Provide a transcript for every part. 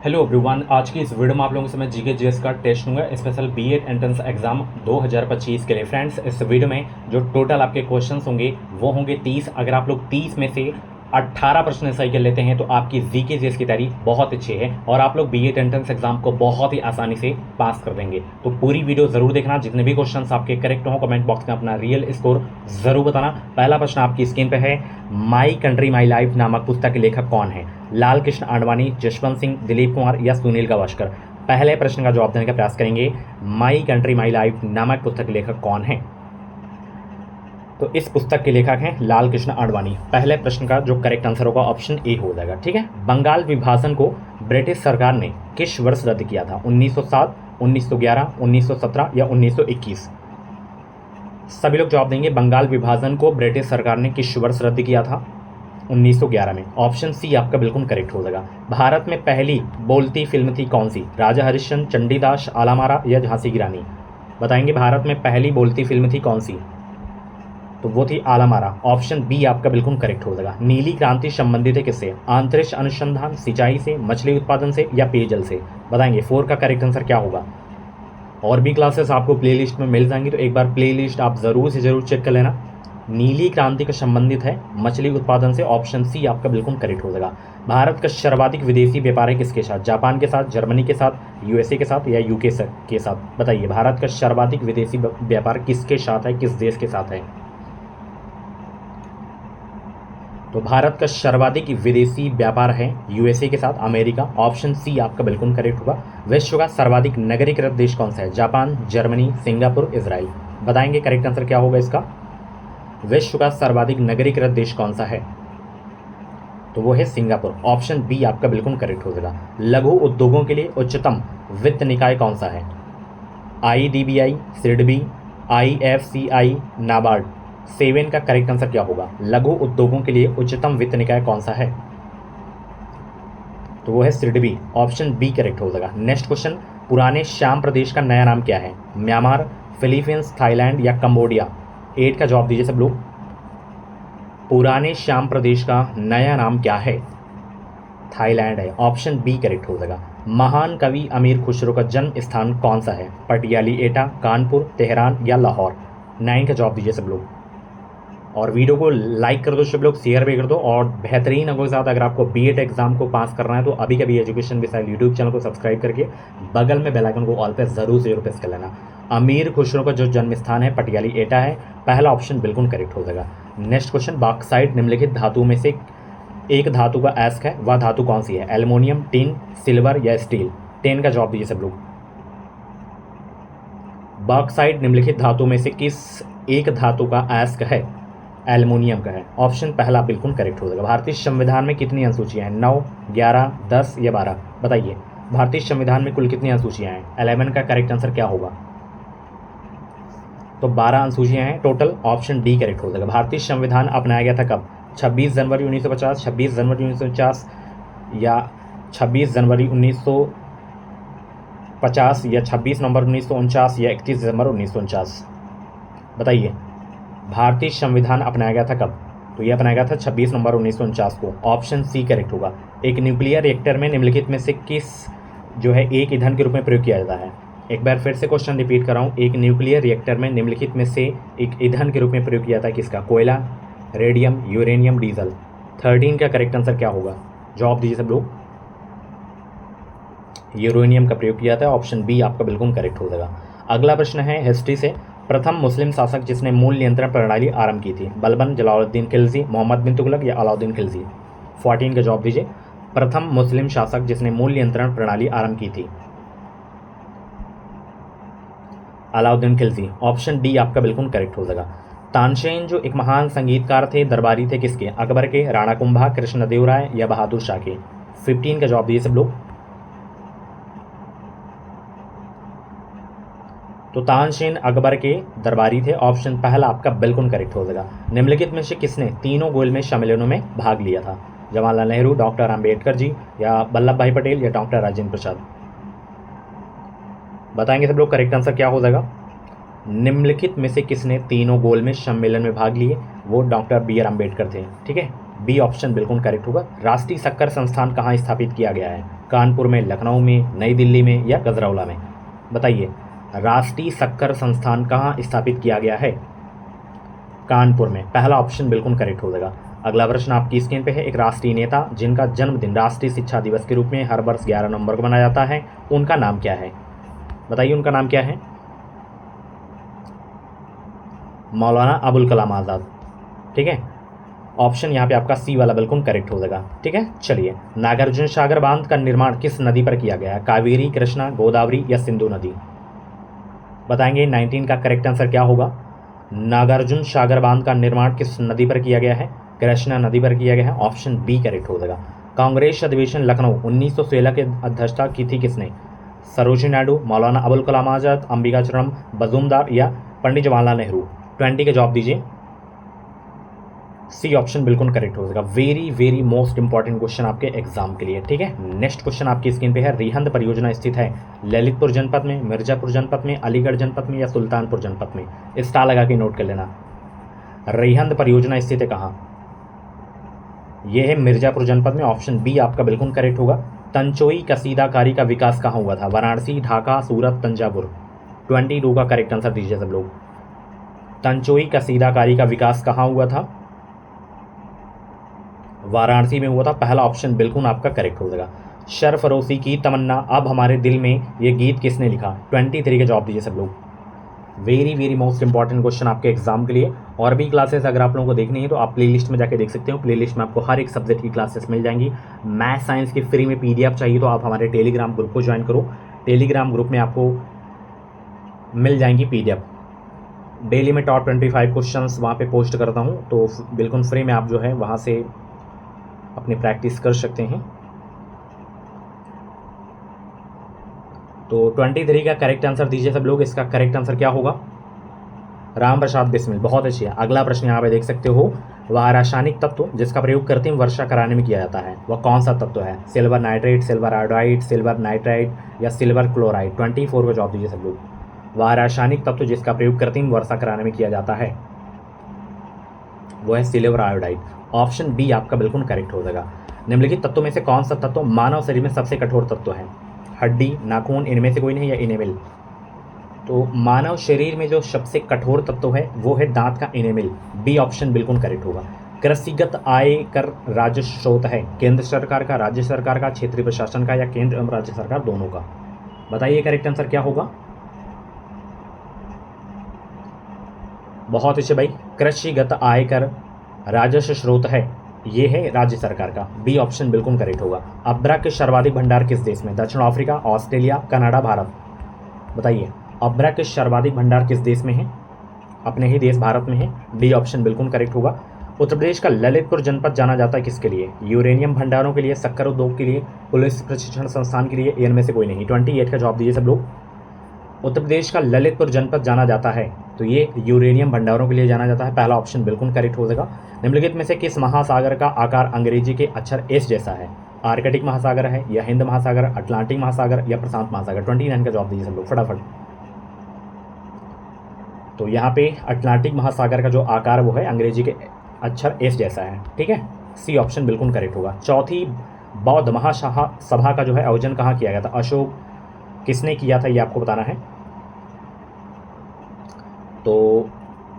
Hello everyone, आज की इस वीडियो में आप लोगों से मैं जीके जीएस का टेस्ट लूँगा स्पेशल बीएड एंट्रेंस एग्जाम 2025 के लिए। फ्रेंड्स, इस वीडियो में जो टोटल आपके क्वेश्चंस होंगे वो होंगे 30। अगर आप लोग 30 में से 18 प्रश्न सही कर लेते हैं तो आपकी जीके जीएस की तैयारी बहुत अच्छी है और आप लोग बीएड एंट्रेंस एग्जाम को बहुत ही आसानी से पास कर देंगे। तो पूरी वीडियो ज़रूर देखना। जितने भी क्वेश्चन आपके करेक्ट हों कमेंट बॉक्स में अपना रियल स्कोर ज़रूर बताना। पहला प्रश्न आपकी स्क्रीन पर है, माई कंट्री माई लाइफ नामक पुस्तक के लेखक कौन है? लाल कृष्ण आडवाणी, जसवंत सिंह, दिलीप कुमार या सुनील गावस्कर? पहले प्रश्न का जवाब देने का प्रयास करेंगे। माई कंट्री माई लाइफ नामक पुस्तक के लेखक कौन है? तो इस पुस्तक के लेखक हैं लाल कृष्ण आडवाणी। पहले प्रश्न का जो करेक्ट आंसर होगा ऑप्शन ए हो जाएगा। ठीक है। बंगाल विभाजन को ब्रिटिश सरकार ने किस वर्ष रद्द किया था? 1907, 1911, 1917 या 1921? सभी लोग जवाब देंगे। बंगाल विभाजन को ब्रिटिश सरकार ने किस वर्ष रद्द किया था? 1911 में। ऑप्शन सी आपका बिल्कुल करेक्ट हो जाएगा। भारत में पहली बोलती फिल्म थी कौन सी? राजा हरिश्चंद्र, चंडीदास, आलामारा या झांसी की रानी? बताएंगे भारत में पहली बोलती फिल्म थी कौन सी? तो वो थी आलामारा। ऑप्शन बी आपका बिल्कुल करेक्ट हो जाएगा। नीली क्रांति संबंधित है किससे? अंतरिक्ष अनुसंधान, सिंचाई से, मछली उत्पादन से या पेयजल से? बताएंगे 4 का करेक्ट आंसर क्या होगा। और भी क्लासेस आपको प्लेलिस्ट में मिल जाएंगी तो एक बार प्लेलिस्ट आप ज़रूर से ज़रूर चेक कर लेना। नीली क्रांति का संबंधित है मछली उत्पादन से। ऑप्शन सी आपका बिल्कुल करेक्ट हो जाएगा। भारत का सर्वाधिक विदेशी व्यापार है किसके साथ? जापान के साथ, जर्मनी के साथ, यूएसए के साथ या यूके के साथ? बताइए भारत का सर्वाधिक विदेशी व्यापार किसके साथ है, किस देश के साथ है? तो भारत का सर्वाधिक विदेशी व्यापार है यूएसए के साथ, अमेरिका। ऑप्शन सी आपका बिल्कुल करेक्ट होगा। विश्व का सर्वाधिक नगरीकृत देश कौन सा है? Japan, Germany, Singapore, Israel? बताएंगे करेक्ट आंसर क्या होगा इसका। विश्व का सर्वाधिक नगरीकृत देश कौन सा है? तो वो है सिंगापुर। ऑप्शन बी आपका बिल्कुल करेक्ट हो जाएगा। लघु उद्योगों के लिए उच्चतम वित्त निकाय कौन सा है? IDBI, SIDBI, IFCI, NABARD? 7 का करेक्ट आंसर क्या होगा? लघु उद्योगों के लिए उच्चतम वित्त निकाय कौन सा है? तो वो है सिडबी। ऑप्शन बी करेक्ट हो जाएगा। नेक्स्ट क्वेश्चन, पुराने श्याम प्रदेश का नया नाम क्या है? म्यांमार, फिलीपींस, थाईलैंड या कंबोडिया? 8 का जवाब दीजिए सब लोग। पुराने श्याम प्रदेश का नया नाम क्या है? थाईलैंड है। ऑप्शन बी करेक्ट हो जाएगा। महान कवि अमीर खुसरो का जन्म स्थान कौन सा है? पटियाली एटा, कानपुर, तेहरान या लाहौर? 9 का जवाब दीजिए सब लोग। और वीडियो को लाइक कर दो सब लोग, शेयर भी कर दो। और बेहतरीन अगर साथ अगर आपको बीएड एग्जाम को पास करना है तो अभी कभी एजुकेशन मिसाइल यूट्यूब चैनल को सब्सक्राइब करके बगल में बेल आइकन को ऑल पे ज़रूर से प्रेस कर लेना। अमीर खुसरो का जो जन्म स्थान है पटियाली एटा है। पहला ऑप्शन बिल्कुल करेक्ट हो जाएगा। नेक्स्ट क्वेश्चन, बॉक्साइट निम्नलिखित धातु में से एक धातु का एस्क है, वह धातु कौन सी है? एल्युमिनियम, टिन, सिल्वर या स्टील? 10 का जवाब दीजिए सब लोग। बॉक्साइट निम्नलिखित धातु में से किस एक धातु का एस्क है? एल्युमिनियम का है। ऑप्शन पहला बिल्कुल करेक्ट हो जाएगा। भारतीय संविधान में कितनी अनुसूचियाँ हैं? 9, 11, 10 या 12? बताइए भारतीय संविधान में कुल कितनी अनुसूचियाँ हैं? 11 का करेक्ट आंसर क्या होगा? तो 12 अनुसूचियाँ हैं टोटल। ऑप्शन डी करेक्ट हो जाएगा। भारतीय संविधान अपनाया गया था कब? 26 जनवरी 1950, 26 जनवरी 1949 या 26 जनवरी 1950 या 26 नवंबर 1949 या 31 दिसंबर 1949? बताइए भारतीय संविधान अपनाया गया था कब? तो ये अपनाया गया था 26 नवंबर 1949 को। ऑप्शन सी करेक्ट होगा। एक न्यूक्लियर रिएक्टर में निम्नलिखित में से किस जो है एक ईंधन के रूप में प्रयोग किया जाता है? एक बार फिर से क्वेश्चन रिपीट कर रहा हूँ। एक न्यूक्लियर रिएक्टर में निम्नलिखित में से एक ईंधन के रूप में प्रयोग किया जाता है किसका? कोयला, रेडियम, यूरेनियम, डीजल? 13 का करेक्ट आंसर क्या होगा? जवाब दीजिए सब लोग। यूरेनियम का प्रयोग किया जाता है। ऑप्शन बी आपका बिल्कुल करेक्ट हो जाएगा। अगला प्रश्न है हिस्ट्री से, प्रथम मुस्लिम शासक जिसने मूल नियंत्रण प्रणाली आरंभ की थी? बलबन, जलालुद्दीन खिलजी, मोहम्मद बिन तुगलक या अलाउद्दीन खिलजी? 14 का जवाब दीजिए। प्रथम मुस्लिम शासक जिसने मूल नियंत्रण प्रणाली आरंभ की थी? अलाउद्दीन खिलजी। ऑप्शन डी आपका बिल्कुल करेक्ट हो जाएगा। तानसेन जो एक महान संगीतकार थे, दरबारी थे किसके? अकबर के, राणा कुंभा, कृष्णदेवराय या बहादुर शाह के? 15 का जवाब दीजिए सब लोग। तो तानसेन अकबर के दरबारी थे। ऑप्शन पहला आपका बिल्कुल करेक्ट हो जाएगा। निम्नलिखित में से किसने तीनों गोलमेज सम्मेलनों में भाग लिया था? जवाहरलाल नेहरू, डॉक्टर अंबेडकर जी या वल्लभ भाई पटेल या डॉक्टर राजेंद्र प्रसाद? बताएंगे सब लोग करेक्ट आंसर क्या हो जाएगा। निम्नलिखित में से किसने तीनों गोलमेज सम्मेलन में भाग लिए? वो डॉक्टर बी आर अम्बेडकर थे। ठीक है। बी ऑप्शन बिल्कुल करेक्ट होगा। राष्ट्रीय शक्कर संस्थान कहाँ स्थापित किया गया है? कानपुर में, लखनऊ में, नई दिल्ली में या गजरौला में? बताइए, राष्ट्रीय शक्कर संस्थान कहाँ स्थापित किया गया है? कानपुर में। पहला ऑप्शन बिल्कुल करेक्ट हो जाएगा। अगला प्रश्न आपकी स्क्रीन पे है। एक राष्ट्रीय नेता जिनका जन्मदिन राष्ट्रीय शिक्षा दिवस के रूप में हर वर्ष 11 नवंबर को मनाया जाता है, उनका नाम क्या है? बताइए उनका नाम क्या है? मौलाना अबुल कलाम आज़ाद। ठीक है, ऑप्शन यहाँ पे आपका सी वाला बिल्कुल करेक्ट हो जाएगा। ठीक है, चलिए, नागार्जुन सागर बांध का निर्माण किस नदी पर किया गया है? कावेरी, कृष्णा, गोदावरी या सिंधु नदी? बताएंगे 19 का करेक्ट आंसर क्या होगा। नागार्जुन सागर बांध का निर्माण किस नदी पर किया गया है? कृष्णा नदी पर किया गया है। ऑप्शन बी करेक्ट हो जाएगा। कांग्रेस अधिवेशन लखनऊ 1916 की अध्यक्षता की थी किसने? सरोजिनी नायडू, मौलाना अबुल कलाम आज़ाद, अंबिका चरण मजूमदार या पंडित जवाहरलाल नेहरू? 20 के जवाब दीजिए। सी ऑप्शन बिल्कुल करेक्ट हो जाएगा। Very very most important question आपके एग्जाम के लिए। ठीक है, नेक्स्ट क्वेश्चन आपकी स्क्रीन पे है। रिहंद परियोजना स्थित है ललितपुर जनपद में, मिर्जापुर जनपद में, अलीगढ़ जनपद में या सुल्तानपुर जनपद में? स्टार लगा के नोट कर लेना। रिहंद परियोजना स्थित है कहाँ? यह है मिर्जापुर जनपद में। ऑप्शन बी आपका बिल्कुल करेक्ट होगा। तंचोई कसीदाकारी का विकास कहाँ हुआ था? वाराणसी, ढाका, सूरत, तंजावुर? 22 का करेक्ट आंसर दीजिए सब लोग। तंचोई कसीदाकारी का विकास कहाँ हुआ था? वाराणसी में हुआ था। पहला ऑप्शन बिल्कुल आपका करेक्ट हो जाएगा। सरफरोशी की तमन्ना अब हमारे दिल में, ये गीत किसने लिखा? 23 के जवाब दीजिए सब लोग। Very very most important question आपके एग्जाम के लिए। और भी क्लासेस अगर आप लोगों को देखनी है तो आप प्लेलिस्ट में जाके देख सकते हो। प्लेलिस्ट में आपको हर एक सब्जेक्ट की क्लासेस मिल जाएंगी। मैथ साइंस की फ्री में PDF चाहिए तो आप हमारे टेलीग्राम ग्रुप को ज्वाइन करो। टेलीग्राम ग्रुप में आपको मिल जाएंगी PDF। डेली में टॉप 25 क्वेश्चंस वहाँ पे पोस्ट करता हूँ, तो बिल्कुल फ्री में आप जो है वहाँ से अपनी प्रैक्टिस कर सकते हैं। तो 23 का करेक्ट आंसर दीजिए सब लोग। इसका करेक्ट आंसर क्या होगा? राम प्रसाद बिस्मिल। बहुत अच्छी है। अगला प्रश्न यहाँ पे देख सकते हो। वह रासायनिक तत्व जिसका प्रयोग कृत्रिम वर्षा कराने में किया जाता है वह कौन सा तत्व है? Silver nitrate, silver iodide, silver nitride या सिल्वर क्लोराइड? 24 का जवाब दीजिए सब लोग। वह रासायनिक तत्व जिसका प्रयोग कृत्रिम वर्षा कराने में किया जाता है वो है सिल्वर आयोडाइड। ऑप्शन बी आपका बिल्कुल करेक्ट हो जाएगा। निम्नलिखित तत्वों में से कौन सा तत्व मानव शरीर में सबसे कठोर तत्व है? हड्डी, नाखून, इनमें से कोई नहीं या इनेमिल? तो मानव शरीर में जो सबसे कठोर तत्व है वो है दांत का इनेमिल। बी ऑप्शन बिल्कुल करेक्ट होगा। कृषिगत आय कर राजस्व स्रोत है केंद्र सरकार का, राज्य सरकार का, क्षेत्रीय प्रशासन का या केंद्र एवं राज्य सरकार दोनों का? बताइए करेक्ट आंसर क्या होगा। बहुत अच्छे भाई, कृषिगत आय कर राजस्व स्रोत है, ये है राज्य सरकार का। बी ऑप्शन बिल्कुल करेक्ट होगा। अब्रक के सर्वाधिक भंडार किस देश में? दक्षिण अफ्रीका, ऑस्ट्रेलिया, कनाडा, भारत? बताइए, अब्रक के सर्वाधिक भंडार किस देश में है? अपने ही देश भारत में है। डी ऑप्शन बिल्कुल करेक्ट होगा। उत्तर प्रदेश का ललितपुर जनपद जाना जाता है किसके लिए? यूरेनियम भंडारों के लिए, शक्कर उद्योग के लिए, पुलिस प्रशिक्षण संस्थान के लिए, इनमें से कोई नहीं? 28 का जवाब दीजिए सब लोग। उत्तर प्रदेश का ललितपुर जनपद जाना जाता है तो ये यूरेनियम भंडारों के लिए जाना जाता है। पहला ऑप्शन बिल्कुल करेक्ट हो जाएगा। निम्नलिखित में से किस महासागर का आकार अंग्रेजी के अक्षर एस जैसा है? आर्कटिक महासागर है या हिंद महासागर, अटलांटिक महासागर या प्रशांत महासागर? 29 का जवाब दीजिए सब लोग फटाफट। तो यहाँ पे अटलांटिक महासागर का जो आकार वो है अंग्रेजी के अक्षर एस जैसा है। ठीक है, सी ऑप्शन बिल्कुल करेक्ट होगा। चौथी बौद्ध महासभा का जो है आयोजन कहाँ किया गया था? अशोक किसने किया था ये आपको बताना है। तो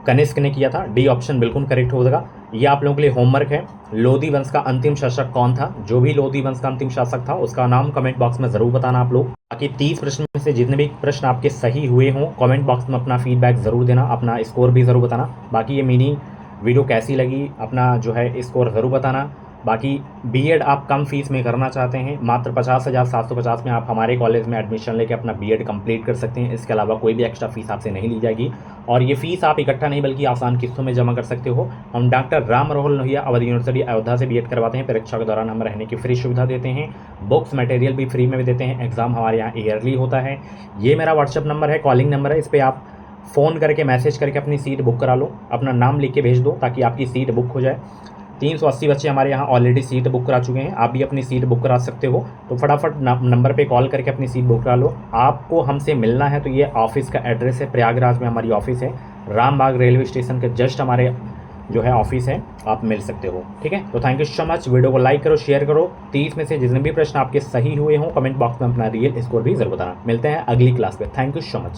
कनिष्क ने किया था। डी ऑप्शन बिल्कुल करेक्ट हो जाएगा। ये आप लोगों के लिए होमवर्क है। लोधी वंश का अंतिम शासक कौन था? जो भी लोधी वंश का अंतिम शासक था उसका नाम कमेंट बॉक्स में जरूर बताना आप लोग। बाकी 30 प्रश्न में से जितने भी प्रश्न आपके सही हुए हों कमेंट बॉक्स में अपना फीडबैक जरूर देना, अपना स्कोर भी जरूर बताना। बाकी ये मिनी वीडियो कैसी लगी अपना जो है स्कोर ज़रूर बताना। बाकी बीएड आप कम फीस में करना चाहते हैं, मात्र 50,750 में आप हमारे कॉलेज में एडमिशन लेके अपना बीएड कंप्लीट कर सकते हैं। इसके अलावा कोई भी एक्स्ट्रा फीस आपसे नहीं ली जाएगी और ये फीस आप इकट्ठा नहीं बल्कि आसान किस्तों में जमा कर सकते हो। हम डॉक्टर राम मनोहर लोहिया अवध यूनिवर्सिटी अयोध्या से बीएड करवाते हैं। परीक्षा के दौरान हम रहने की फ्री सुविधा देते हैं, बुक्स मटेरियल भी फ्री में भी देते हैं। एग्जाम हमारे यहाँ ईयरली होता है। ये मेरा व्हाट्सअप नंबर है, कॉलिंग नंबर है, इस पर आप फ़ोन करके मैसेज करके अपनी सीट बुक करा लो, अपना नाम लिख के भेज दो ताकि आपकी सीट बुक हो जाए। 380 बच्चे हमारे यहाँ ऑलरेडी सीट बुक करा चुके हैं, आप भी अपनी सीट बुक करा सकते हो। तो फटाफट नंबर पे कॉल करके अपनी सीट बुक करा लो। आपको हमसे मिलना है तो ये ऑफिस का एड्रेस है, प्रयागराज में हमारी ऑफिस है, रामबाग रेलवे स्टेशन के जस्ट हमारे जो है ऑफिस है, आप मिल सकते हो। ठीक है, तो thank you so much. Video को लाइक करो, शेयर करो। 30 में से जितने भी प्रश्न आपके सही हुए हों कमेंट बॉक्स में अपना रियल स्कोर भी जरूर बताना। मिलते हैं अगली क्लास में। Thank you so much.